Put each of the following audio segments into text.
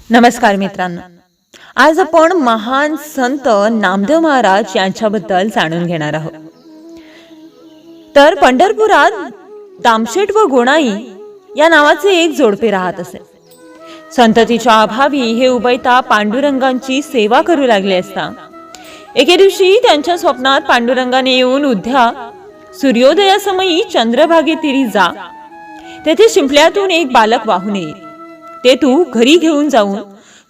नमस्कार मित्रांनो, आज आपण महान संत नामदेव महाराज यांच्याबद्दल जाणून घेणार आहोत. तर पंढरपुरात दामशेठ व गोणाई या नावाचे एक जोडपे राहत असे. संततीच्या अभावी हे उभयता पांडुरंगांची सेवा करू लागले असता एके दिवशी त्यांच्या स्वप्नात पांडुरंगाने येऊन उद्या सूर्योदयासमयी चंद्रभागे तीरी जा, तेथे शिंपल्यातून एक बालक वाहून येईल, ते तू घरी घेऊन जाऊन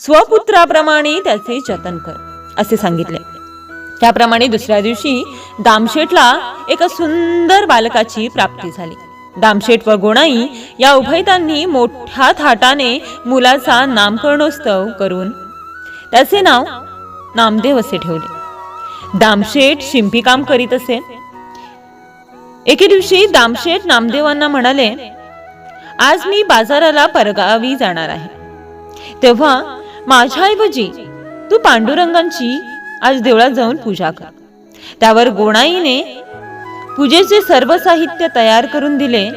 स्वपुत्राप्रमाणे त्याचे जतन कर असे सांगितले. त्याप्रमाणे दुसऱ्या दिवशी दामशेठला एका सुंदर बालकाची प्राप्ती झाली. दामशेठ व गोणाई या उभयतांनी मोठ्या थाटाने मुलाचा नामकरणोत्सव करून त्याचे नाव नामदेव असे ठेवले. दामशेठ शिंपीकाम करीत असे. एके दिवशी दामशेठ नामदेवांना म्हणाले, आज मी बाजाराला परगावी जाणार आहे, तेव्हा माझ्याऐवजी तू पांडुरंगांची आज देवळात जाऊन पूजा कर. त्यावर गोणाईने पूजेचे सर्व साहित्य तयार करून दिले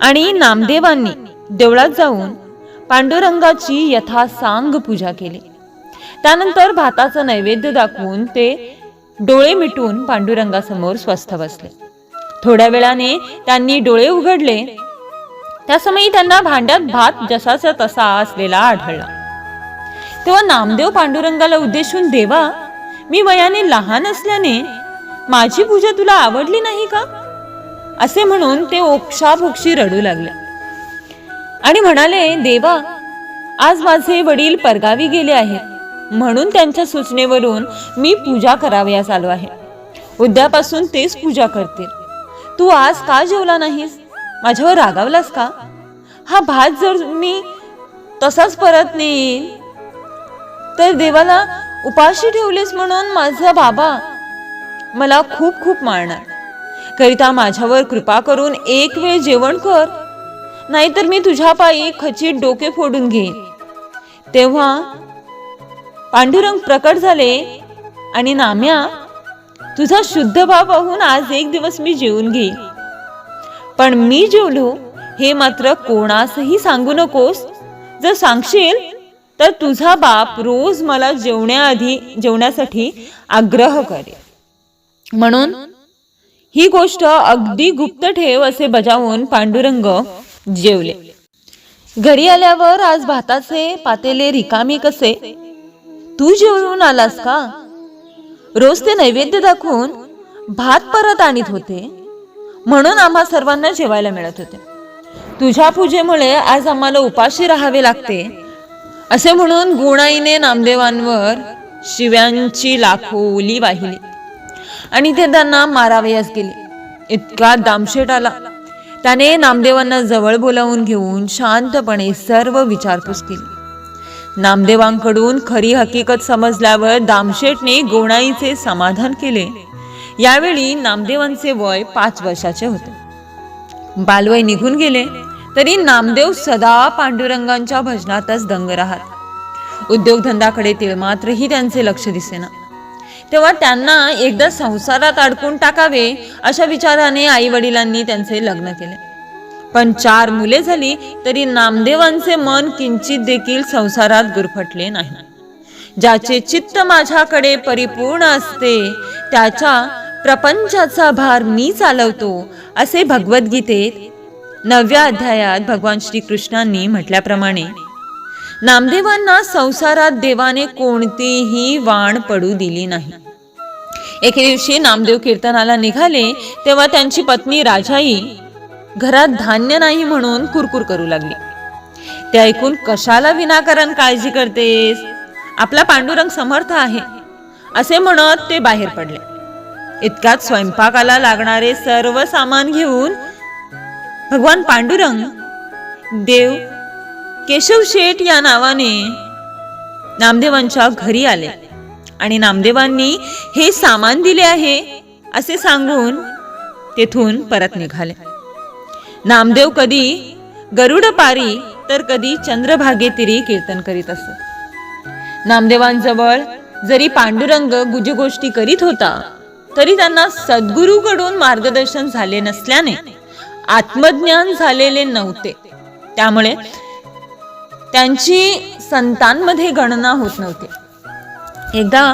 आणि नामदेवांनी देवळात जाऊन पांडुरंगाची यथासांग पूजा केली. त्यानंतर भाताचा नैवेद्य दाखवून ते डोळे मिटून पांडुरंगासमोर स्वस्थ बसले. थोड्या वेळाने त्यांनी डोळे उघडले. त्या समयी त्यांना भांड्यात भात जसाचा तसा असलेला आढळला. तेव्हा नामदेव पांडुरंगाला उद्देशून, देवा, मी वयाने लहान असल्याने माझी पूजा तुला आवडली नाही का असे म्हणून ते ओक्साबोक्षी रडू लागले आणि म्हणाले, देवा, आज माझे वडील परगावी गेले आहेत, म्हणून त्यांच्या सूचनेवरून मी पूजा करावयास आलो आहे. उद्यापासून तेच पूजा करतील. तू आज का जेवला नाहीस? माझ्यावर रागावलास का? हा भात जर मी तसाच परत नेईल तर देवाला उपाशी ठेवलेस म्हणून माझा बाबा मला खूप खूप मारणार. करिता माझ्यावर कृपा करून एक वेळ जेवण कर, नाहीतर मी तुझ्या पायी खचित डोके फोडून घेईन. तेव्हा पांडुरंग प्रकट झाले आणि, नाम्या, तुझा शुद्ध भाव पाहून आज एक दिवस मी जेवून घेईन, पण मी जेवलो हे मात्र कोणासही सांगू नकोस. जर सांगशील तर तुझा बाप रोज मला जेवण्यासाठी आग्रह करेल. म्हणून ही गोष्ट अगदी गुप्त ठेव असे बजावून पांडुरंग जेवले. घरी आल्यावर आज भाताचे पातेले रिकामी कसे? तू जेवून आलास का? रोज ते नैवेद्य दाखवून भात परत आणत होते, म्हणून आम्हा सर्वांना जेवायला मिळत होते. तुझ्या पूजेमुळे आज आम्हाला उपाशी राहावे लागते असे म्हणून गोणाईने नामदेवांवर शिव्यांची लाखो उली वाहिली आणि ते त्यांना मारावयास गेले. इतका दामशेठ आला. त्याने नामदेवांना जवळ बोलावून घेऊन शांतपणे सर्व विचारपूस केली. नामदेवांकडून खरी हकीकत समजल्यावर दामशेठने गोणाईचे समाधान केले. यावेळी नामदेवांचे वय 5 वर्षाचे होते. बालवय निघून गेले तरी नामदेव सदा पांडुरंगांच्या भजनातच दंग राहत. उद्योगधंदाकडे तिळमात्रही त्यांचे लक्ष दिसेना. तेव्हा त्यांना एकदा संसारात अडकून टाकावे अशा विचाराने आई वडिलांनी त्यांचे लग्न केले. पण 4 मुले झाली तरी नामदेवांचे मन किंचित देखील संसारात गुरफटले नाही. ज्याचे चित्त माझ्याकडे परिपूर्ण असते त्याच्या प्रपंचाचा भार मी चालवतो असे भगवद्गीतेत 9व्या अध्यायात भगवान श्रीकृष्णांनी म्हटल्याप्रमाणे नामदेवांना संसारात देवाने कोणतीही वाण पडू दिली नाही. एके दिवशी नामदेव कीर्तनाला निघाले तेव्हा त्यांची पत्नी राजाई घरात धान्य नाही म्हणून कुरकुर करू लागली. ते ऐकून, कशाला विनाकारण काळजी करतेस, आपला पांडुरंग समर्थ आहे असे म्हणत ते बाहेर पडले. इतक्यात स्वयंपाकाला लागणारे सर्व सामान घेऊन भगवान पांडुरंग देव केशव शेठ या नावाने नामदेवांच्या घरी आले आणि नामदेवांनी हे सामान दिले आहे असे सांगून तेथून परत निघाले. नामदेव कधी गरुडपारी तर कधी चंद्रभागेतीरी कीर्तन करीत असत. नामदेवांजवळ जरी पांडुरंग गुजगोष्टी करीत होता तरी त्यांना सद्गुरूकडून मार्गदर्शन झाले नसल्याने आत्मज्ञान झालेले नव्हते. त्यामुळे त्यांची संतांमध्ये गणना होत नव्हती. एकदा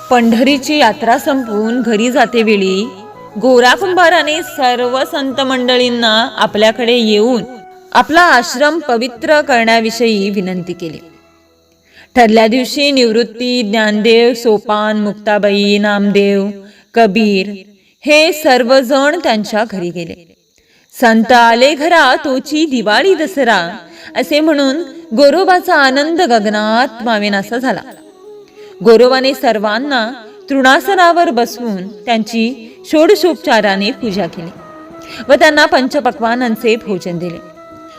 पंढरीची यात्रा संपवून घरी जाते वेळी गोरा कुंभाराने सर्व संत मंडळींना आपल्याकडे येऊन आपला आश्रम पवित्र करण्याविषयी विनंती केली. ठरल्या दिवशी निवृत्ती, ज्ञानदेव, सोपान, मुक्ताबाई, नामदेव, कबीर हे सर्वजण त्यांच्या घरी गेले. संत आले घरा तोची दिवाळी दसरा असे म्हणून गोरोबाचा आनंद गगनात मावेनासा झाला. गोरोबाने सर्वांना तृणासनावर बसवून त्यांची षोडशोपचाराने पूजा केली व त्यांना पंचपक्वानांचे भोजन दिले.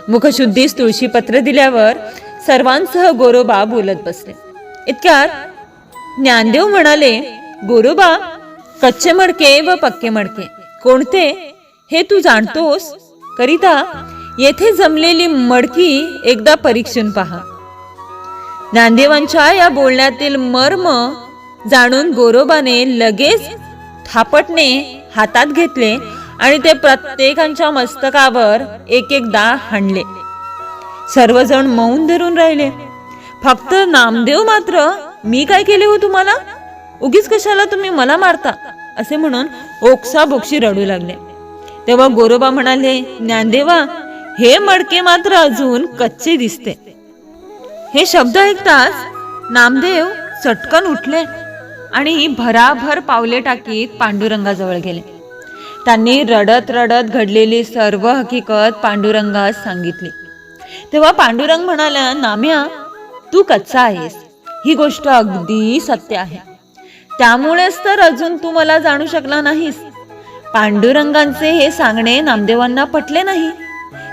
मुखशुद्धीस तुळशीपत्र दिल्यावर सर्वांसह गोरोबा बोलत बसले. इतक्यात ज्ञानदेव म्हणाले, गोरोबा, कच्चे मडके व पक्के मडके कोणते हे तू जाणतोस? करिता येथे जमलेली मडकी एकदा परीक्षून पहा. ज्ञानदेवांच्या या बोलण्यातील मर्म जाणून गोरोबाने लगेच थापटणे हातात घेतले आणि ते प्रत्येकाच्या मस्तकावर एक एकदा हाणले. सर्वजण मौन धरून राहिले. फक्त नामदेव मात्र, मी काय केले हो तुम्हाला? उगीच कशाला तुम्ही मला मारता असे म्हणून ओक्साबोक्षी रडू लागले. तेव्हा गोरोबा म्हणाले, ज्ञानदेवा, हे मडके मात्र अजून कच्चे दिसते. हे शब्द ऐकताच नामदेव चटकन उठले आणि भराभर पावले टाकीत पांडुरंगाजवळ गेले. त्यांनी रडत रडत घडलेली सर्व हकीकत पांडुरंगास सांगितली. तेव्हा पांडुरंग म्हणाला, नाम्या, तू कच्चा आहेस, ही गोष्ट अगदी सत्य आहे. त्यामुळेच तर अजून तू मला जाणू शकला नाहीस. पांडुरंगांचे हे सांगणे नामदेवांना पटले नाही.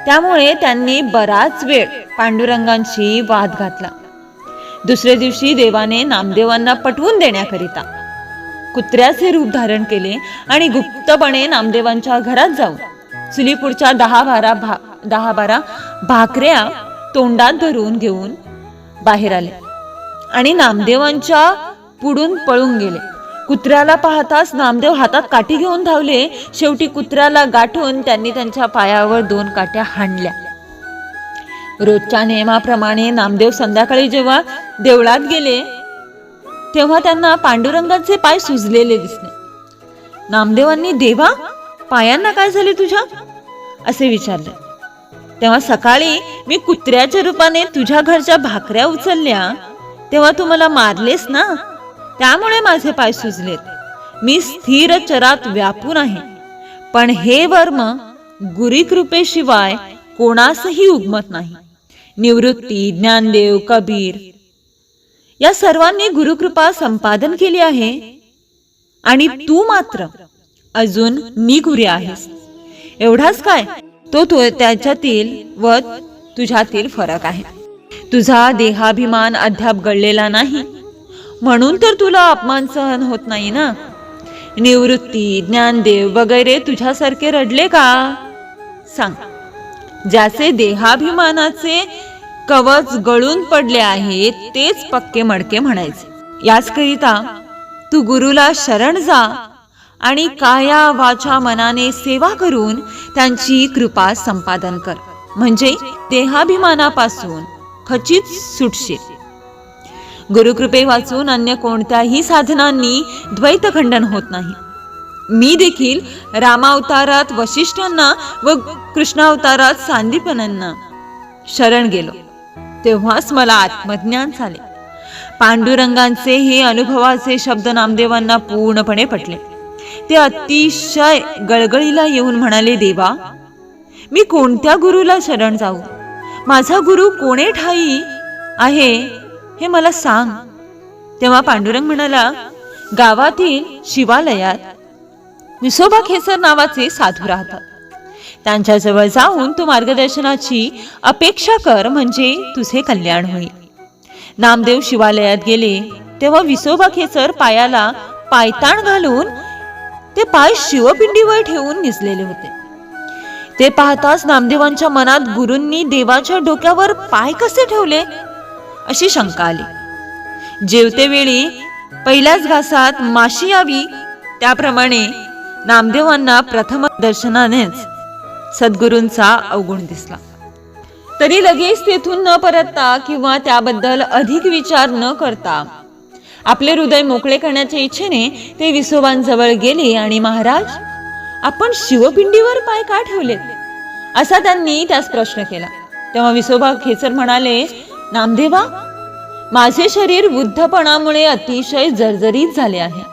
त्यामुळे त्यांनी बराच वेळ पांडुरंगांशी वाद घातला. दुसऱ्या दिवशी देवाने नामदेवांना पटवून देण्याकरिता कुत्र्याचे रूप धारण केले आणि गुप्तपणे नामदेवांच्या घरात जाऊन चुलीपुढच्या 10-12 भाकऱ्या तोंडात धरून घेऊन बाहेर आले आणि नामदेवांच्या पुढून पळून गेले. कुत्र्याला पाहताच नामदेव हातात काठी घेऊन धावले. शेवटी कुत्र्याला गाठून त्यांनी त्यांच्या पायावर 2 काट्या हाणल्या. रोजच्या नियमाप्रमाणे नामदेव संध्याकाळी जेव्हा देवळात गेले तेव्हा त्यांना पांडुरंगाचे पाय सुजलेले दिसले. नामदेवांनी, देवा, पायांना काय झाले तुझ्या असे विचारले. तेव्हा, सकाळी मी कुत्र्याच्या रूपाने तुझ्या घरच्या भाकऱ्या उचलल्या तेव्हा तू मला मारलेस ना, त्यामुळे माझे पाय सुजलेत. मी स्थिर चरात व्यापून आहे, पण हे वर्म गुरुकृपेशिवाय कोणासही उगमत नाही. निवृत्ती, ज्ञानदेव, कबीर या सर्वांनी गुरुकृपा संपादन केली आहे आणि तू मात्र अजून निगुरी आहेस. एवढाच काय, तो त्याच्यातील व तुझ्यातील फरक आहे. तुझा देहाभिमान अद्याप गळलेला नाही, म्हणून तर तुला अपमान सहन होत नाही ना. निवृत्ती, ज्ञानदेव वगैरे तुझ्यासारखे रडले का? सांग. ज्याचे देहाभिमानाचे कवच गळून पडले आहे तेच पक्के मडके म्हणायचे. याचकरिता तू गुरुला शरण जा आणि काया वाचा मनाने सेवा करून त्यांची कृपा संपादन कर, म्हणजे देहाभिमानापासून खचित सुटशील. गुरुकृपे वाचून अन्य कोणत्याही साधनांनी द्वैत खंडन होत नाही. मी देखील रामावतारात वशिष्ठांना व कृष्णावतारात सांदीपनांना शरण गेलो, तेव्हाच मला आत्मज्ञान झाले. पांडुरंगांचे हे अनुभवाचे शब्द नामदेवांना पूर्णपणे पटले. ते अतिशय गळगळीला येऊन म्हणाले, देवा, मी कोणत्या गुरुला शरण जाऊ? माझा गुरु कोणे ठाई आहे हे मला सांग. तेव्हा पांडुरंग म्हणाला, गावातील शिवालयात विसोबा खेसर नावाचे साधू राहतात. त्यांच्याजवळ जाऊन तू मार्गदर्शनाची अपेक्षा कर, म्हणजे तुझे कल्याण होईल. नामदेव शिवालयात गेले तेव्हा विसोबा खेचर पायाला पायताण घालून ते पाय शिवपिंडीवर ठेवून निजलेले होते. ते पाहताच नामदेवांच्या मनात गुरूंनी देवाच्या डोक्यावर पाय कसे ठेवले अशी शंका आली. जेवते वेळी पहिल्याच घासात माशी यावी त्याप्रमाणे नामदेवांना प्रथम दर्शनानेच सद्गुरूंचा अवगुण दिसला. तरी लगेच तेथून न परतता किंवा त्याबद्दल अधिक विचार न करता आपले हृदय मोकळे करण्याच्या इच्छेने ते विसोबांजवळ गेले आणि महाराज, आपण शिवपिंडीवर पाय का ठेवलेत असा त्यांनी त्यास प्रश्न केला. तेव्हा विसोबा खेचर म्हणाले, नामदेवा, माझे शरीर वृद्धपणामुळे अतिशय जर्जरीत झाले आहे.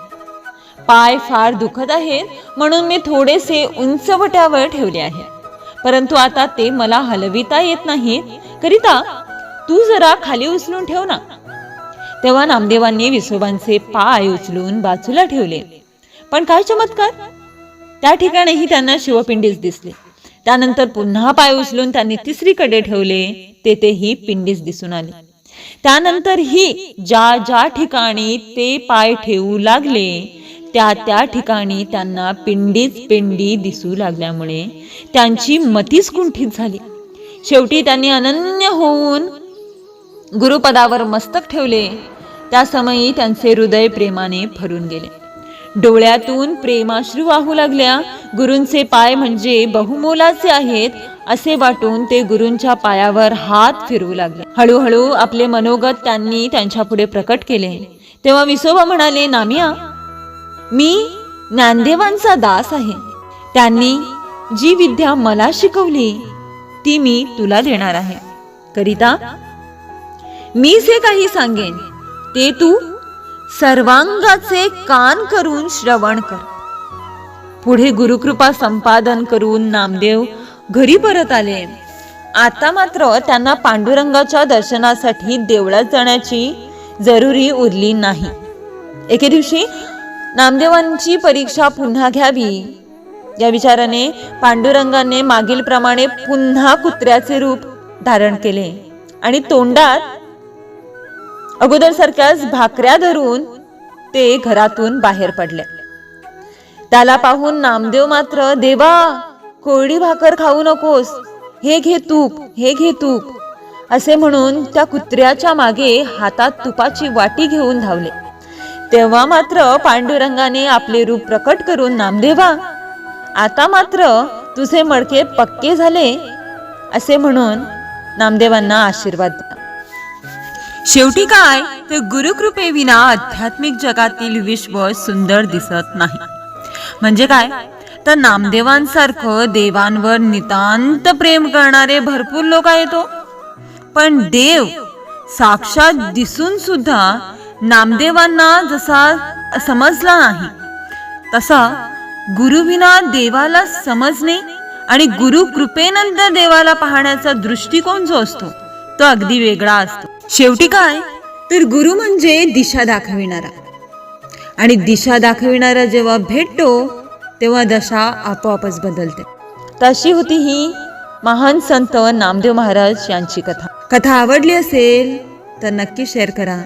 पाय फार दुखत आहेत म्हणून मी थोडेसे उंचवट्यावर ठेवले आहे, परंतु आता ते मला हलविता येत नाहीत, करिता तू जरा खाली उचलून ठेव ना. तेव्हा नामदेवांनी विसोबांचे पाय उचलून बाजूला ठेवले. पण काय चमत्कार, त्या ठिकाणीही त्यांना शिवपिंडीच दिसले. त्यानंतर पुन्हा पाय उचलून त्यांनी तिसरीकडे ठेवले, तेथेही पिंडीच दिसून आली. त्यानंतरही ज्या ज्या ठिकाणी ते पाय ठेवू लागले त्या त्या ठिकाणी त्यांना पिंडीच पिंडी दिसू लागल्यामुळे त्यांची मतीच कुंठित झाली. शेवटी त्यांनी अनन्य होऊन गुरुपदावर मस्तक ठेवले. त्या समयी त्यांचे हृदय प्रेमाने भरून गेले. डोळ्यातून प्रेमाश्रू वाहू लागल्या. गुरूंचे पाय म्हणजे बहुमोलाचे आहेत असे वाटून ते गुरूंच्या पायावर हात फिरवू लागले. हळूहळू आपले मनोगत त्यांनी त्यांच्या पुढे प्रकट केले. तेव्हा विसोबा म्हणाले, नामिया, मी ज्ञानदेवांचा दास आहे. त्यांनी जी विद्या मला शिकवली ती मी तुला देणार आहे. करिता मी जे काही सांगेन ते तू सर्वांगाचे कान करून श्रवण कर. पुढे गुरुकृपा संपादन करून नामदेव घरी परत आले. आता मात्र त्यांना पांडुरंगाच्या दर्शनासाठी देवळात जाण्याची जरुरी उरली नाही. एके दिवशी नामदेवांची परीक्षा पुन्हा घ्यावी या विचाराने पांडुरंगाने मागील प्रमाणे पुन्हा कुत्र्याचे रूप धारण केले आणि तोंडात अगोदर सारख्याच भाकऱ्या धरून ते घरातून बाहेर पडले. त्याला पाहून नामदेव मात्र, देवा, कोरडी भाकर खाऊ नकोस, हे घे तूप, हे घे तूप असे म्हणून त्या कुत्र्याच्या मागे हातात तुपाची वाटी घेऊन धावले. तेव्हा मात्र पांडुरंगाने आपले रूप प्रकट करून, नामदेवा, आता मात्र तुझे मडके पक्के झाले असे म्हणून नामदेवांना आशीर्वाद दिला. शेवटी काय, तर गुरुकृपेविना आध्यात्मिक जगातील विश्व सुंदर दिसत नाही. म्हणजे काय, तर नामदेवांसारखं देवांवर नितांत प्रेम करणारे भरपूर लोक आहेत, पण देव साक्षात दिसून सुद्धा नामदेवांना जसा समजला नाही तसा गुरुविना देवाला समजणे आणि गुरु कृपेनंतर देवाला पाहण्याचा दृष्टिकोन जो असतो तो अगदी वेगळा असतो. शेवटी काय, तर गुरु म्हणजे दिशा दाखविणारा, आणि दिशा दाखविणारा जेव्हा भेटतो तेव्हा दशा आपोआपच बदलते. तशी होती ही महान संत नामदेव महाराज यांची कथा. कथा आवडली असेल तर नक्की शेअर करा.